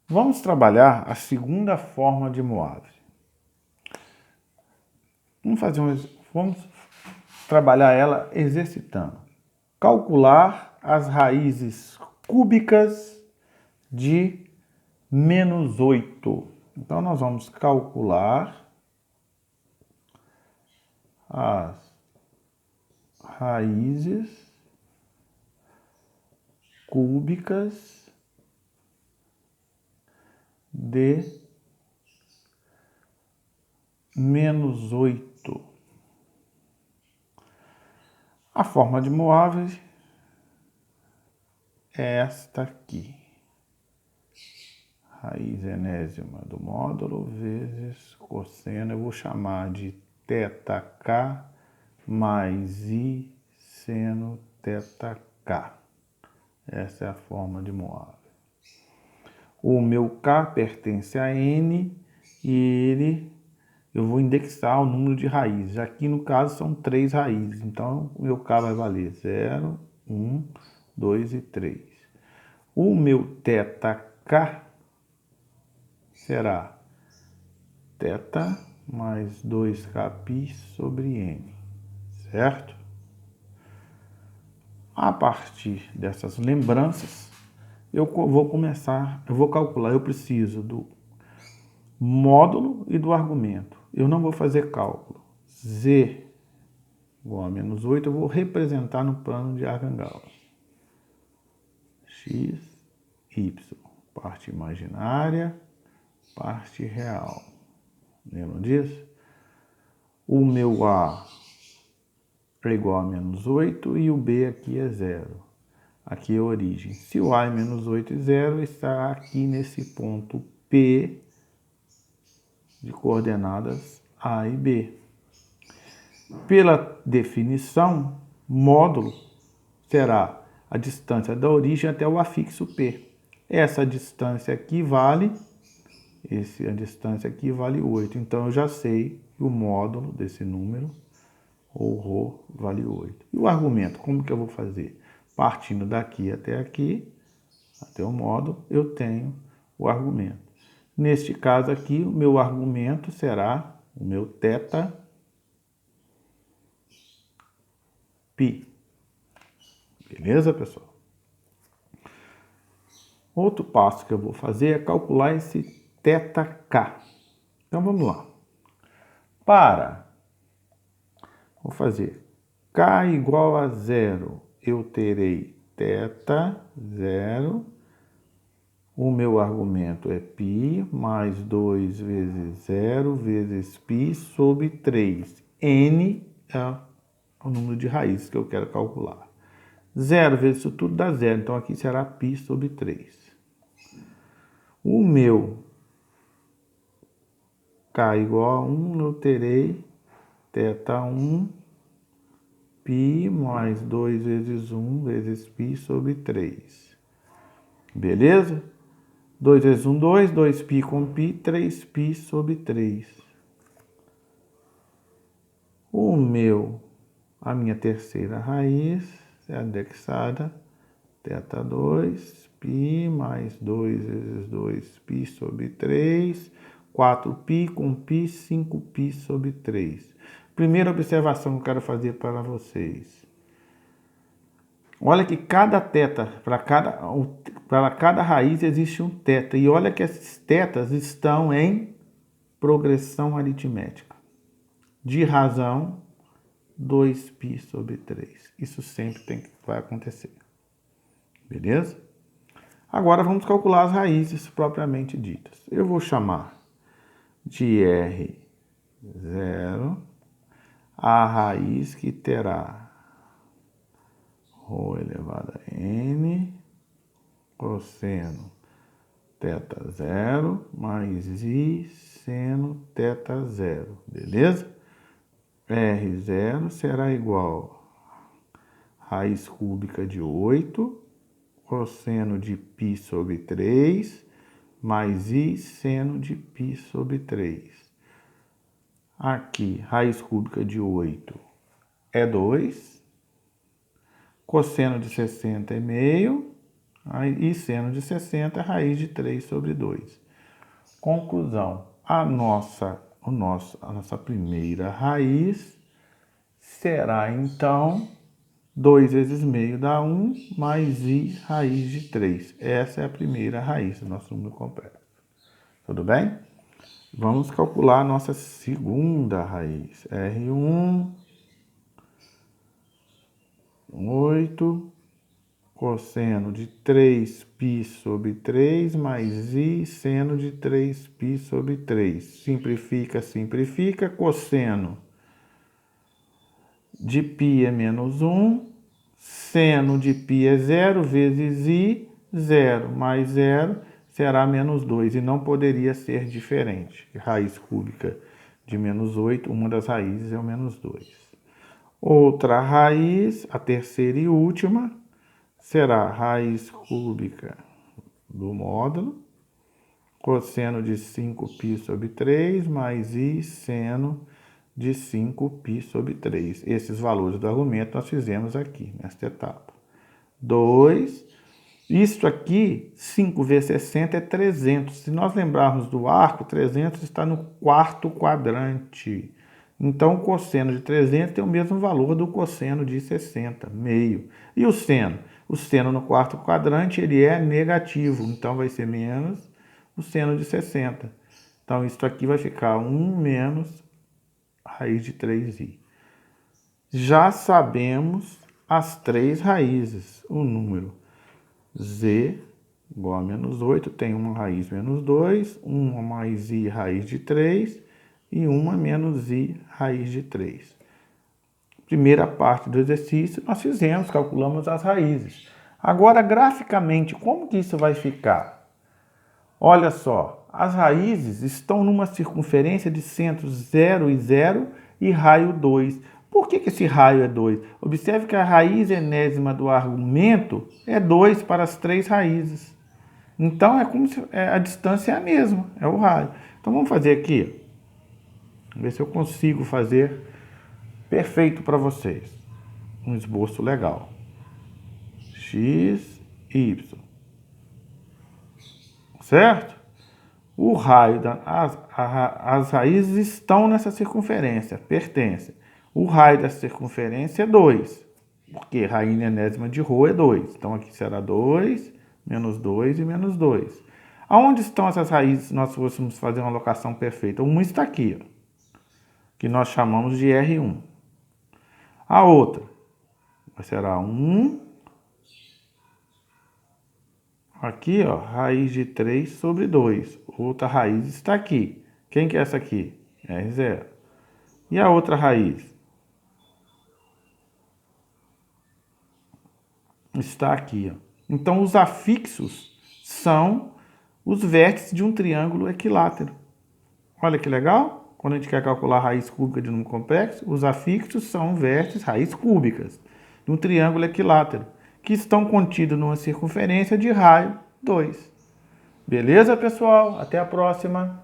Vamos trabalhar a segunda forma de Moave. Vamos trabalhar ela exercitando. Calcular as raízes cúbicas de -8. Então, nós vamos calcular as raízes cúbicas de -8. A forma de Moave é esta aqui. Raiz enésima do módulo vezes cosseno, eu vou chamar de θk mais I seno θk. Essa é a forma de Moave. O meu K pertence a N e eu vou indexar o número de raízes. Aqui no caso são 3 raízes, então o meu K vai valer 0, 1, 2 e 3. O meu θk será θ mais 2kπ sobre n, certo? A partir dessas lembranças, eu vou calcular, eu preciso do módulo e do argumento. Eu não vou fazer cálculo. Z igual a -8, eu vou representar no plano de Arcangauss. X, Y, parte imaginária, parte real. Lembram disso? O meu A é igual a -8 e o B aqui é 0. Aqui é a origem. Se o A é -8 e 0, está aqui nesse ponto P de coordenadas A e B. Pela definição, módulo será a distância da origem até o afixo P. Essa distância aqui vale, a distância aqui vale 8. Então, eu já sei que o módulo desse número, ou ρ, vale 8. E o argumento, como que eu vou fazer? Partindo daqui até aqui, até o módulo, eu tenho o argumento. Neste caso aqui, o meu argumento será o meu θ π. Beleza, pessoal? Outro passo que eu vou fazer é calcular esse θk. Então, vamos lá. Vou fazer k igual a 0, eu terei θ 0. O meu argumento é π mais 2 vezes 0 vezes π sobre 3. N é o número de raízes que eu quero calcular. 0 vezes isso tudo dá 0, então aqui será π sobre 3. O meu k igual a 1, eu terei θ1 π mais 2 vezes 1 vezes π sobre 3. Beleza? 2 vezes 1, 2, 2π com π, 3π sobre 3. A minha terceira raiz é indexada, θ2, π mais 2 vezes 2π sobre 3, 4π com π, 5π sobre 3. Primeira observação que eu quero fazer para vocês. Olha que cada θ, para cada raiz existe um θ. E olha que esses θs estão em progressão aritmética. De razão, 2π sobre 3. Isso sempre vai acontecer. Beleza? Agora vamos calcular as raízes propriamente ditas. Eu vou chamar de R0 a raiz que terá ρ elevado a n cosseno θ0 mais I seno θ0. Beleza? R0 será igual a raiz cúbica de 8, cosseno de π sobre 3, mais I seno de π sobre 3. Aqui, raiz cúbica de 8 é 2, cosseno de 60 é meio, E seno de 60 é raiz de 3 sobre 2. Conclusão. A nossa primeira raiz será, então, 2 vezes meio dá 1, mais i raiz de 3. Essa é a primeira raiz do nosso número complexo. Tudo bem? Vamos calcular a nossa segunda raiz. R1, 8, cosseno de 3π sobre 3 mais i seno de 3π sobre 3. Simplifica, simplifica. Cosseno de π é menos 1. Seno de π é 0 vezes i, 0 mais 0 será menos 2. E não poderia ser diferente. Raiz cúbica de menos 8, uma das raízes é o menos 2. Outra raiz, a terceira e última, será raiz cúbica do módulo, cosseno de 5π sobre 3, mais i seno de 5π sobre 3. Esses valores do argumento nós fizemos aqui, nesta etapa. 2. Isso aqui, 5 vezes 60 é 300. Se nós lembrarmos do arco, 300 está no quarto quadrante. Então, o cosseno de 300 tem o mesmo valor do cosseno de 60, meio. E o seno? O seno no quarto quadrante ele é negativo, então vai ser menos o seno de 60. Então, isso aqui vai ficar 1 menos raiz de 3i. Já sabemos as três raízes. O número z igual a menos 8 tem uma raiz menos 2, uma mais i raiz de 3 e uma menos i raiz de 3. Primeira parte do exercício nós fizemos, calculamos as raízes. Agora, graficamente, como que isso vai ficar? Olha só, as raízes estão numa circunferência de centros 0 e 0 e raio 2. Por que esse raio é 2? Observe que a raiz enésima do argumento é 2 para as três raízes. Então, é como se a distância é a mesma, é o raio. Então, vamos fazer aqui. Vamos ver se eu consigo fazer perfeito para vocês. Um esboço legal. X, Y. Certo? O raio, as raízes estão nessa circunferência, pertencem. O raio da circunferência é 2, porque raiz enésima de ρ é 2. Então, aqui será 2, menos 2 e menos 2. Aonde estão essas raízes se nós fôssemos fazer uma alocação perfeita? Uma está aqui, ó, que nós chamamos de R1. A outra será 1, aqui, ó, raiz de 3 sobre 2. Outra raiz está aqui. Quem que é essa aqui? R0. E a outra raiz? Está aqui, ó. Então, os afixos são os vértices de um triângulo equilátero. Olha que legal. Quando a gente quer calcular a raiz cúbica de número complexo, os afixos são vértices, raízes cúbicas, de um triângulo equilátero, que estão contidos numa circunferência de raio 2. Beleza, pessoal? Até a próxima!